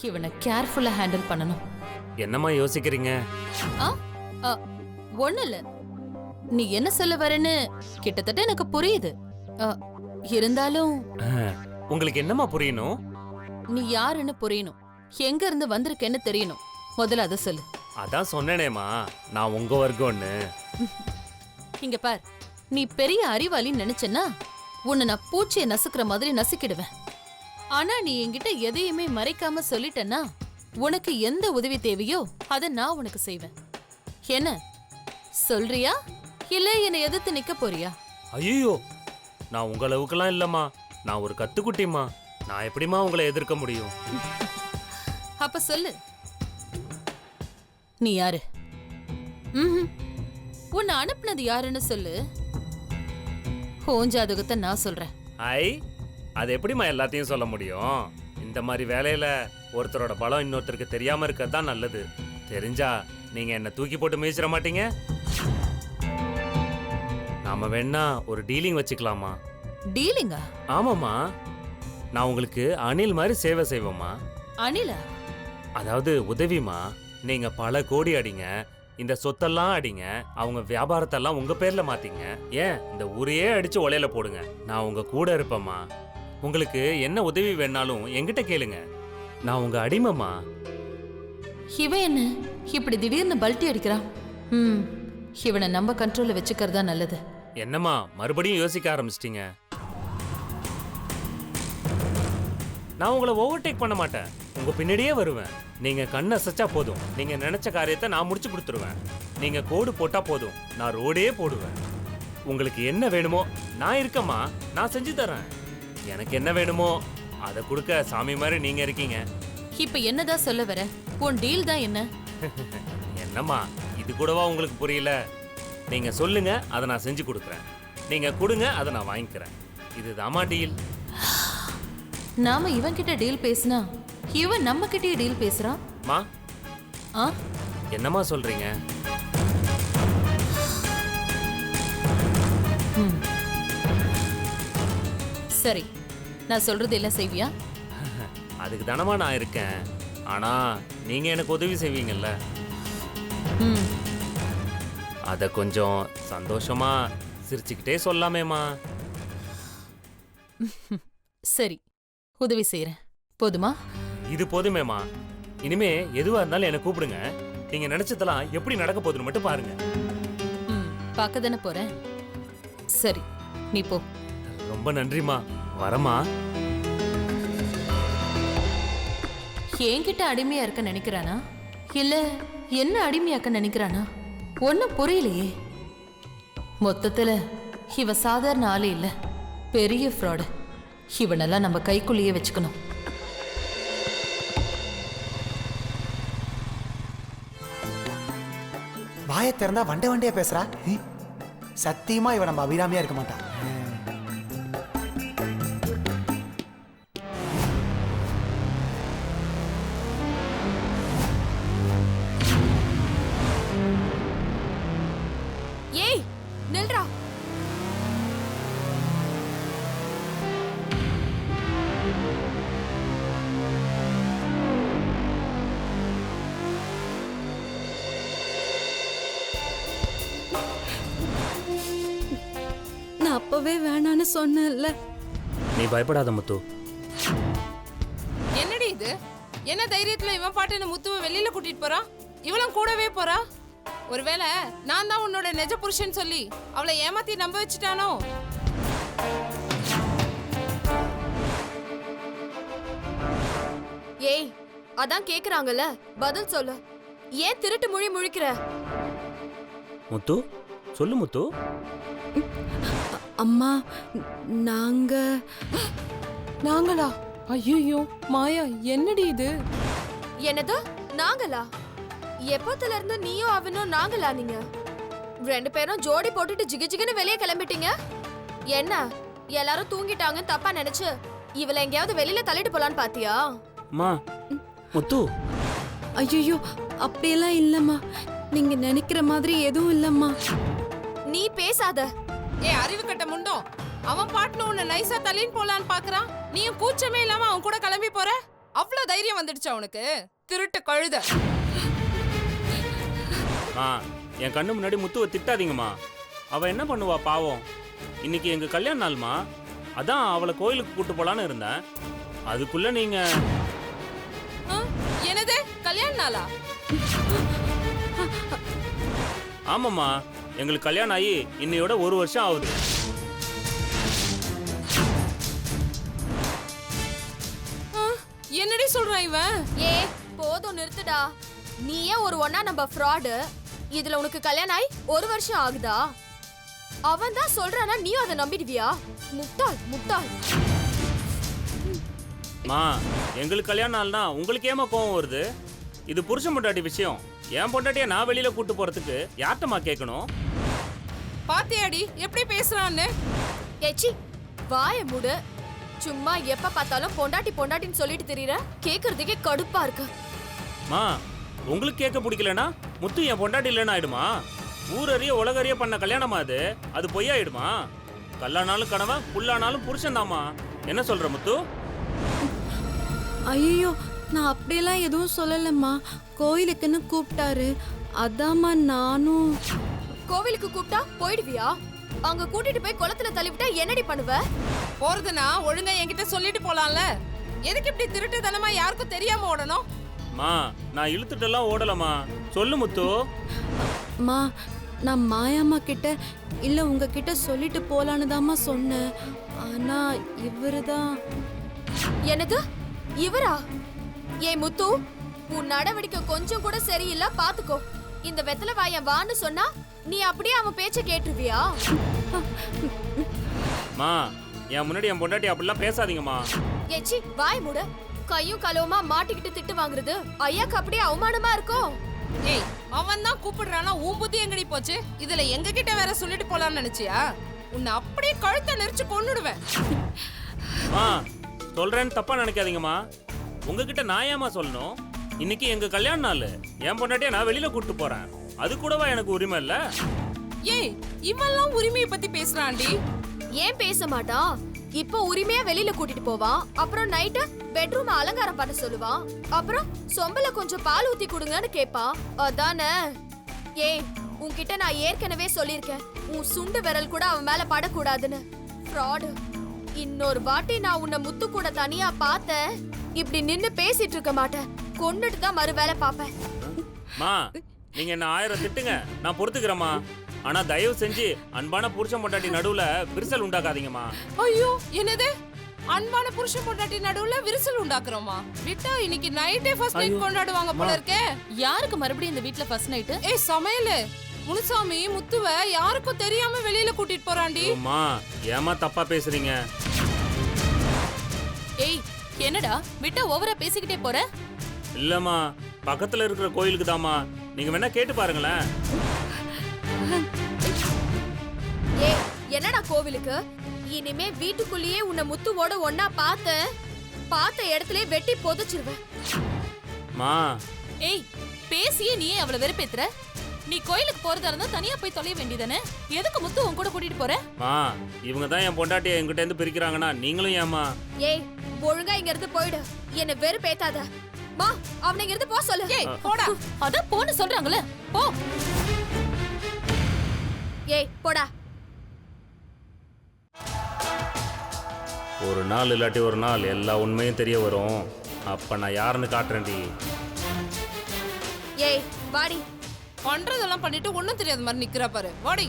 இவனை கேர்ஃபுல்லா ஹேண்டில் பண்ணணும். என்னம்மா யோசிக்கிறீங்க? ஒண்ணு இல்ல, நீ என்ன சொல்ல வரேன்னு கிட்டத்தட்ட எனக்கு புரியுது. அ, இருந்தாலும் உங்களுக்கு என்னம்மா புரியணும்? நீ யாருன்னு புரியணும், எங்க இருந்து வந்திருக்கேன்னு தெரியணும். முதல்ல அதை சொல்லு. அதான் சொன்னேனேம்மா, நான் உங்க வர்க்கம்னு. இங்க பார், நீ பெரிய அறிவாளின்னு நினைச்சேன்னா உன்னை நான் பூச்சியை நசுக்கிற மாதிரி நசுக்கிடுவேன். ஆனா நீ என்கிட்ட எதையுமே மறைக்காம சொல்லிட்டேன்னா உனக்கு எந்த உதவி தேவையோ அதை நான் உனக்கு செய்வேன். என்ன சொல்றியா, இல்ல என்னை எதிர்த்து நிக்க போறியா? ஐயோ, நான் உங்க அளவுக்குலாம் இல்லம்மா. நான் ஒரு கத்துக்குட்டிம்மா. நான் எப்படிம்மா உங்களை எதிர்க்க முடியும்? அப்ப சொல்லு, நீ யாரு? உன்னை அனுப்புனது யாருன்னு சொல்லு. ஜாதகத்தை நான் சொல்றேன். ஐ, அது எப்படிம்மா எல்லாத்தையும் சொல்ல முடியும்? இந்த மாதிரி வேலையில ஒருத்தரோட பலம் இன்னொருத்தருக்கு தெரியாம இருக்கதான் நல்லது. தெரிஞ்சா நீங்க என்ன தூக்கி போட்டு மீச்சிட மாட்டீங்க. நாம வேணா ஒரு டீலிங் வச்சுக்கலாமா? டீலிங்கா? ஆமாம்மா, நான் உங்களுக்கு அணில் மாதிரி சேவை செய்வேம்மா. அணிலா? அதாவது உதவிமா. நீங்க பல கோடி அடிங்க, இந்த சொத்தெல்லாம் அடிங்க, அவங்க வியாபாரத்தெல்லாம் உங்க பேர்ல மாத்திங்க, ஏன் இந்த ஊரையே அடிச்சு ஒலையில போடுங்க. நான் உங்க கூட இருப்பேம்மா. உங்களுக்கு என்ன உதவி வேணாலும் என்கிட்ட கேளுங்க. நான் உங்க அடிமைமா. இவன் என்ன இப்படி திடீர்னு பல்ட்டி அடிக்கிறான்? இவனை நம்ம கண்ட்ரோல்ல வச்சுக்கிறதா நல்லது. என்னம்மா மறுபடியும் யோசிக்க ஆரம்பிச்சிட்டீங்க? நான் உங்களை ஓவர்டேக் பண்ண மாட்டேன், உங்க பின்னாடியே வருவேன். நீங்க கண்ணை அசைச்சா போதும், நீங்க நினைச்ச காரியத்தை நான் முடிச்சு கொடுத்துருவேன். நீங்க கோடு போட்டா போதும், நான் ரோடே போடுவேன். உங்களுக்கு என்ன வேணுமோ நான் இருக்கேம்மா, நான் செஞ்சு தரேன். எனக்கு என்ன வேணுமோ அதை கொடுக்க சாமி மாதிரி நீங்க இருக்கீங்க. இப்ப என்னதான் சொல்ல வர? உன் டீல் தான் என்ன? என்னம்மா இது கூடவா உங்களுக்கு புரியல? நீங்க சொல்லுங்க, அதை நான் செஞ்சு கொடுக்குறேன். நீங்க கொடுங்க, அதை நான் வாங்கிக்கிறேன். இதுதாம்மா டீல். நாம இவன் கிட்ட டீல் பேசினா இவன் நம்ம கிட்டே டீல் பேசுறான். மா, என்னம்மா சொல்றீங்க? சரி, நான் சொல்றது எல்லாம் செய்வியா? அதுக்கு தானமா நான் இருக்கேன். ஆனா நீங்க எனக்கு உதவி செய்வீங்கல்ல, அத கொஞ்சம் சந்தோஷமா சிரிச்சுக்கிட்டே சொல்லாமேமா. சரி, உதவி செய்யறேன். போதுமா? இது போதுமேமா. இனிமே எதுவா இருந்தாலும் என்ன கூப்பிடுங்க. நீங்க நினைச்சதெல்லாம் எப்படி நடக்க போகுதுன்னு மட்டும் பாருங்க. பார்க்க தானே போறேன். சரி, நீ போ. ரொம்ப நன்றிமா, வரமா. என்கிட்ட அடிமையா இருக்க நினைக்கிறானா, இல்ல என்ன அடிமையாக்க நினைக்கிறானா? ஒன்னும் புரியலையே. மொத்தத்துல இவ சாதாரண ஆளே இல்ல, பெரிய ஃப்ராடு. இவனெல்லாம் நம்ம கைக்குள்ளேயே வச்சுக்கணும். வாயை திறந்தா வண்டை வண்டையா பேசுறா. சத்தியமா இவ நம்ம அபிராமியா இருக்க மாட்டா. ஏய் நில்றா. அப்பவே வேணான்னு சொன்னல. நீ பயப்படாத முத்து. என்னடி இது? என்ன தைரியத்துல இவன் பாட்டுன்னு முத்துவை வெளியில கூட்டிட்டு போறான்? இவளும் கூடவே போறா? ஒருவேளை நான் தான் உன்னோட நெஜ புருஷன் சொல்லி அவளை ஏமாத்தி நம்ப வச்சுட்டானோ? ஏய், அதான் கேக்குறாங்கல்ல, பதில் சொல்லு. ஏன் திருட்டு மொழி முழிக்கிற? முத்து சொல்லு முத்து. அம்மா, நாங்களா? ஐயோ மாயா, என்னடி இது? என்னது நாங்களா? எப்பத்துல இருந்து நீயும் அவனும் நாங்களா? நீங்க ரெண்டு பேரும் ஜோடி போட்டுட்டு ஜிகு ஜிகுன்னு வெளியே கிளம்பிட்டீங்க. என்ன எல்லாரும் தூங்கிட்டாங்க தப்பா நினைச்சு இவளை எங்கேயாவது வெளியில தள்ளிட்டு போலான்னு பாத்தியா? மா, முத்து. ஐயோ, அப்படியெல்லாம் இல்லம்மா. நீங்க நினைக்கிற மாதிரி எதுவும் இல்லம்மா. நீ பேசாத. ஏ அறிவு கட்ட முண்டோம், அவன் பாட்டுன்னு உன்னை நைஸா தள்ளின்னு போலான்னு பாக்குறான். நீயும் கூச்சமே இல்லாம அவன் கூட கிளம்பி போற. அவ்வளவு தைரியம் வந்துடுச்சா உனக்கு? திருட்டு கழுத. மா, என் கண்ணு முன்னாடி முத்துவை திட்டாதீங்கம்மா. அவ என்ன பண்ணுவா பாவம். இன்னைக்கு எங்க கல்யாண நாள்மா. அதான் அவளை கோயிலுக்கு கூட்டு போலான்னு இருந்தேன். அதுக்குள்ள நீங்க ஆ, என்னது கல்யாண நாளா? ஆமாம்மா, எங்களுக்கு கல்யாணம் ஆகி இன்னையோட 1 வருஷம் ஆகுது. ஆ, என்னடி சொல்றான் இவன்? ஏ போதும் நிறுத்துடா. நீயே ஒரு ஒண்ணா நம்ம ஃப்ராடு. இதுல உனக்கு கல்யாணம் ஆகி 1 வருஷம் ஆகுதா? அவன் தான் சொல்றானா நீயும் அதை நம்பிடுவியா? முட்டாள் முட்டாள். மா, எங்களுக்கு கல்யாணம் நாள்னா உங்களுக்கு ஏமா கோவம் வருது? இது புருஷன் பொண்டாட்டி விஷயம். என் பொண்டாட்டியை நான் வெளியில கூட்டு போறதுக்கு யார்ட்டமா கேட்கணும்? பாத்தியாடி எப்படி பேசுறான்னு? ஏச்சி வாய மூடு. சும்மா எப்ப பார்த்தாலும் பொண்டாட்டி பொண்டாட்டின்னு சொல்லிட்டு தெரியற. கேக்குறதுக்கே கடுப்பா இருக்கு. மா, உங்களுக்கு கேட்க பிடிக்கலனா முத்து என் பொண்டாட்டி இல்லைன்னு ஆயிடுமா? ஊரறிய உலகறிய பண்ண கல்யாணமா அது? அது பொய்யாயிடுமா? கல்லானாலும் கணவன், புல்லானாலும் புருஷன் தாமா. என்ன சொல்ற முத்து? ஐயோ, நான் அப்படியெல்லாம் எதுவும் சொல்லலம்மா. கோயிலுக்குன்னு கூப்பிட்டாரு, அதாம்மா நானும். கோவிலுக்கு கூப்பிட்டா போயிடுவியா? அங்க கூட்டிட்டு போய் குளத்துல தள்ளிவிட்டா என்னடி பண்ணுவ? போறதுனா ஒழுங்கா என்கிட்ட சொல்லிட்டு போலாம்ல. எதுக்கு இப்படி திருட்டுத்தனமா யாருக்கும் தெரியாம ஓடணும்? மா, நான் இழுத்துட்டெல்லாம் ஓடலமா. சொல்லு முத்து. மா, நான் மாயாம்மா கிட்ட இல்ல உங்ககிட்ட சொல்லிட்டு போலான்னு தாம்மா சொன்னேன். ஆனா இவருதான். என்னது இவரா? ஏ முத்து, உன் நடவடிக்கை கொஞ்சம் கூட சரியில்லை, பாத்துக்கோ. இந்த வெத்தலை வாயன் வான்னு சொன்னா நீ அப்படியே அவன் பேச்ச கேட்டுருவியா? மா, என் முன்னாடி என் பொண்டாட்டி அப்படிலாம் பேசாதீங்கம்மா. ஏச்சி வாய் மூட. கையும் கலவுமா மாட்டிக்கிட்டு திட்டு வாங்குறது ஐயாக்கு அப்படியே அவமானமா இருக்கும். ஏய், அவன் தான் கூப்பிடுறானா, உன் புத்தி எங்கடி போச்சு? இதுல எங்க கிட்ட வேற சொல்லிட்டு போலாம்னு நினைச்சியா? உன்னை அப்படியே கழுத்தை நெரிச்சு கொன்னுடுவேன். மா, சொல்றேன்னு தப்பா நினைக்காதீங்கம்மா. உங்ககிட்ட நான் ஏமா சொல்லணும்? இன்னைக்கு எங்க கல்யாண நாள். என் பொண்டாட்டியை நான் வெளியில கூட்டு போறேன். அது கூடவா எனக்கு உரிமை இல்ல? ஏய், இவெல்லாம் உரிமையை பத்தி பேசுறான்டி. ஏன் பேச மாட்டான்? இப்போ உரிமையா வெளியில கூட்டிட்டு போவான். அப்புறம் நைட்டு பெட்ரூம் அலங்காரம் பண்ண சொல்லுவான். அப்புறம் சொம்பல கொஞ்சம் பால் ஊத்தி கொடுங்கன்னு கேட்பான். அதானே? ஏய், உன்கிட்ட நான் ஏற்கனவே சொல்லியிருக்கேன், உன் சுண்டு விரல் கூட அவன் மேல படக்கூடாதுன்னு. ஃப்ராடு. இன்னொரு வாட்டி நான் உன்னை முத்து கூட தனியா பார்த்தேன், இப்படி நின்னு பேசிட்டு இருக்க மாட்டேன். கொன்னுட்டு தான் மறு வேலை பாப்பேன். மா, நீங்க என்ன 1000 திட்டுங்க, நான் பொறுத்துக்கிறேம்மா. ஆனா தயவு செஞ்சு அன்பான புருஷன் பொண்டாட்டி நடுவுல விரிசல் உண்டாக்காதீங்கம்மா. ஐயோ, என்னது அன்பான புருஷன் பொண்டாட்டி நடுவுல விரிசல் உண்டாக்குறோமா? விட்டா இன்னைக்கு நைட்டே ஃபர்ஸ்ட் நைட் கொண்டாடுவாங்க போல இருக்கே. யாருக்கு மறுபடியும் இந்த வீட்ல ஃபர்ஸ்ட் நைட்டு? ஏய் சமையலு, முனுசாமி முத்துவ யாருக்கும் தெரியாம வெளியில கூட்டிட்டு போறான்டி. அம்மா, ஏமா தப்பா பேசுறீங்க? ஏய், என்னடா விட்டா ஓவரா பேசிக்கிட்டே போற? இல்லம்மா, பக்கத்துல இருக்கிற கோயிலுக்கு தாமா. நீங்க வேணா கேட்டு பாருங்களேன். ஏய், என்னடா கோவிலுக்கு? இனிமே வீட்டுக்குள்ளேயே உன்னை முத்துவோட ஒன்னா பார்த்த இடத்துல வெட்டி புதைச்சிருவேன். மா, ஏய், பேசியே நீயே அவளை வெறுப்பேத்துற. நீ கோயிலுக்கு போறதா இருந்தா தனியா போய் தொலைய வேண்டியதானே? எதுக்கு முத்து உன் கூட கூட்டிட்டு போற? மா, இவங்க தான் என் பொண்டாட்டியை என்கிட்ட இருந்து பிரிக்கிறாங்கன்னா நீங்களும் ஏமா? ஏய், ஒழுங்கா இங்க இருந்து போயிடு. என்ன வெறுப்பேத்தாத. மா, அவனை இங்க இருந்து போ சொல்லு. ஏய் போடா. அதான் போன்னு சொல்றாங்களே, போ. ஏய் போடா. ஒரு நாள் இல்லாட்டி ஒரு நாள் எல்லா உண்மையும் தெரிய வரும். அப்ப நான் யாருன்னு காட்டுறேன்டி. ஏய் வாடி. பண்றதெல்லாம் பண்ணிட்டு ஒண்ணும் தெரியாத மாதிரி நிக்கிற பாரு. வாடி.